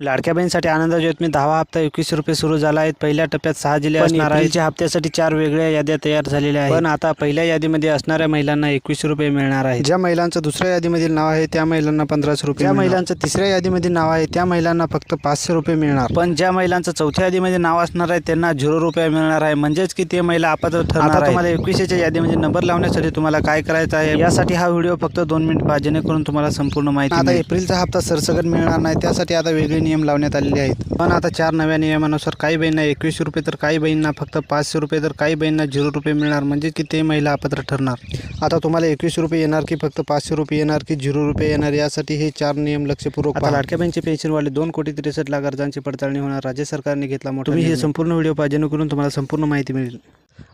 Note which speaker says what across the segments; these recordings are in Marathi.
Speaker 1: लाडक्या बहिणीसाठी आनंदाची बातमी 10वा हप्ता 21 रुपये सुरू झाला आहे। पहिल्या टप्प्यात 6 जिल्हे असणार आहेत। एप्रिलच्या हप्त्यासाठी 4 वेगळ्या याद्या तयार झालेल्या आहेत। पण आता पहिल्या यादीमध्ये असणाऱ्या महिलांना 21 रुपये मिळणार आहेत। ज्या महिलांचं दुसऱ्या यादीमधील नाव आहे त्या महिलांना 1500 रुपये, ज्या महिलांचं तिसऱ्या यादीमध्ये नाव आहे त्या महिलांना फक्त 500 रुपये मिळणार। पण ज्या महिलांचं चौथ्या यादीमध्ये नाव असणार आहे त्यांना 0 रुपये मिळणार आहे, म्हणजेच की ते महिला अपात्र ठरणार आहे। तुम्हाला 21च्या यादीमध्ये नंबर लावण्यासाठी तुम्हाला काय करायचं आहे, यासाठी हा व्हिडिओ फक्त 2 मिनिट पहा, जेणेकरून तुम्हाला संपूर्ण माहिती मिळेल। आता एप्रिलचा हप्ता सरसकट मिळणार नाही, त्यासाठी आता वेगळे नियम लावण्यात आलेले आहेत। पण आता 4 नव्या नियमानुसार काही बहिणींना 21 रुपये तर काही बहिणींना फक्त 500 रुपये तर काही बहिणींना 0 रुपये मिळणार, म्हणजे की ते महिला अपात्र ठरणार। आता तुम्हाला 21 रुपये येणार की फक्त 500 रुपये येणार की 0 रुपये येणार, यासाठी हे 4 नियम लक्षपूर्वक पहा। लाडक्या बहिणीचे पेन्शनवाले 2,63,00,000 अर्जांची पडताळणी होणार, राज्य सरकारने घेतला मोठा निर्णय। तुम्ही हे संपूर्ण व्हिडिओ पहा, जेणेकरून तुम्हाला संपूर्ण माहिती मिळेल।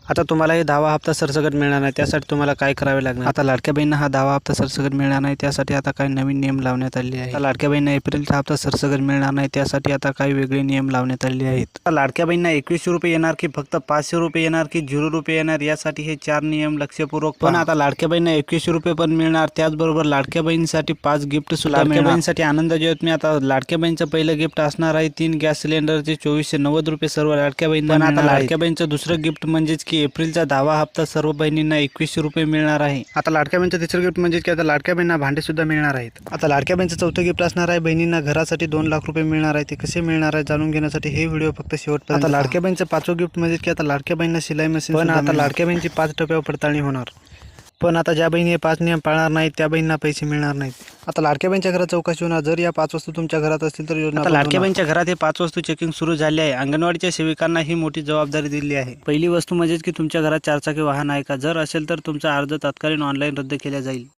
Speaker 1: आता तुम्हाला हे 10वा हप्ता सरसकट मिळणार नाही, त्यासाठी तुम्हाला काय करावे लागणार। आता लाडक्या बहिणींना हा 10वा हप्ता सरसकट मिळणार नाही, त्यासाठी आता काही नवीन नियम लावण्यात आले आहेत। लाडक्या बहिणींना एप्रिलचा हप्ता सरसकट मिळणार नाही, त्यासाठी आता काही वेगळे नियम लावण्यात आले आहेत। आता लाडक्या बहिणींना 21 रुपये येणार की फक्त 500 रुपये येणार की 0 रुपये येणार, यासाठी हे 4 नियम लक्षपूर्वक। पण आता लाडक्या बहिणींना 21 रुपये पण मिळणार, त्याचबरोबर लाडक्या बहिणीसाठी 5 गिफ्ट सुद्धा मिळणार। लाडक्या बहिणीसाठी आनंदाची बातमी, आता लाडक्या बहिणीचं पहिलं गिफ्ट असणार आहे 3 गॅस सिलेंडरचे 2490 रुपये सर्व लाडक्या बहिणींना। पण आता लाडक्या बहिणीचं दुसरं गिफ्ट म्हणजेच की एप्रिलचा 10वा हप्ता सर्व बहिणींना 21 रुपये मिळणार आहे। आता लाडक्या बहिणीचं तिसरं गिफ्ट म्हणजे की आता लाडक्या बहिणींना भांडे सुद्धा मिळणार आहेत। आता लाडक्या बहिणीचं चौथं गिफ्ट असणार आहे बहिणींना घरासाठी 2 लाख रुपये मिळणार आहे। ते कसे मिळणार आहे जाणून घेण्यासाठी हे व्हिडिओ फक्त शेवटपर्यंत। आता लाडक्या बहिणीचं 5वं गिफ्ट म्हणजे की आता लाडक्या बहिणींना शिलाई मशीन। पण आता लाडक्या बहिणीची 5 टप्प्यावर पडताळणी होणार। पण आता ज्या बहिणी हे 5 नियम पाळणार नाहीत त्या बहिणींना पैसे मिळणार नाहीत। आता लाडक्या बहिणीच्या घरात चौकशी होणार, जर या 5 वस्तू तुमच्या घरात असतील तर योजना। आता लाडक्या बहिणीच्या घरात हे 5 वस्तू चेकिंग सुरू झाले आहे। अंगणवाडीच्या सेविकांना ही मोठी जबाबदारी दिली आहे। पहिली वस्तू म्हणजे की तुमच्या घरात 4 चाकी वाहन आहे का, जर असेल तर तुमचा अर्ज तत्कालीन ऑनलाईन रद्द केला जाईल।